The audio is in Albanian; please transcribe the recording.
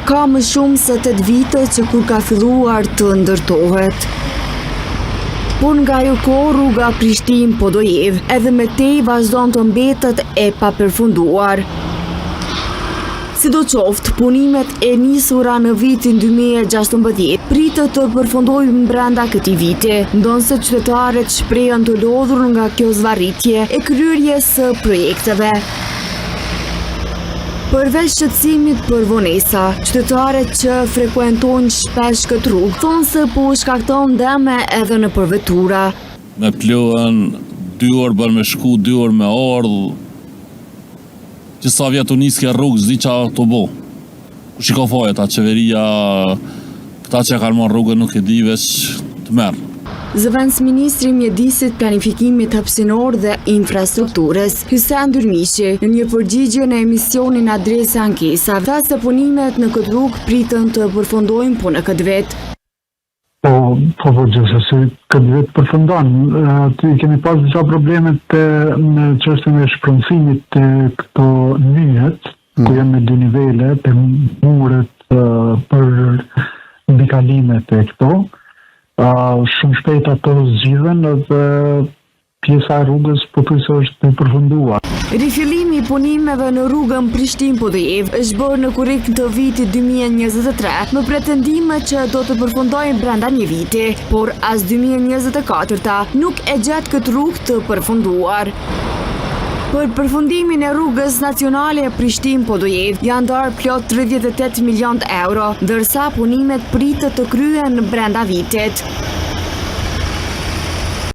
Ka më shumë se 8 vite që kur ka filluar të ndërtohet. Por nga ajo kohë rruga Prishtinë-Podojev edhe me tej vazhdon të mbetet e papërfunduar. Sidoqoftë, punimet e nisura në vitin 2016 pritet të përfundojnë brenda këtij viti, ndonse qytetarët shprehen të lodhur nga kjo zvarritje e kryerjes së projekteve. Përveç shqetësimit për vonesa, qytetarët që frekuentojnë shpesh këtë rrugë thonë se po shkakton dëme edhe në përvetura. Me pluhen 2 orë bën me shku, 2 orë me ardhë. Që sa vjetë u nisë kja rrugë, zdi qa të bo. Shiko fajë ta qeveria, këta që kanë marrë rrugën nuk e di veç të merë. Zëvendës Ministri i Mjedisit, Planifikimit Hapësinor dhe Infrastrukturës, Hysen Dyrmiqi, në një përgjigje në emisionin Adresë Ankesa, tha se punimet në këtë rrugë pritën të përfundojnë po në këtë vit. Po gjithsesi këtë vit përfundon. Kemi pas disa problemet në çështjen e shpronësimit të këto nyjet, ku janë me 2 nivele, të muret për mbikalimet e këto. Shumë shpejt ato zgjidhen dhe pjesa e rrugës pothuajse është e përfunduar. Rifillimi i punimeve në rrugën Prishtinë-Podojev është bërë në kurriz të vitit 2023 me pretendime që do të përfundojnë brenda një viti, por as 2024 nuk e gjet këtë rrugë të përfunduar. Për përfundimin e rrugës nacionale Prishtinë-Podojev janë ndarë plot 38 milion euro, ndërsa punimet pritet të kryhen brenda vitit.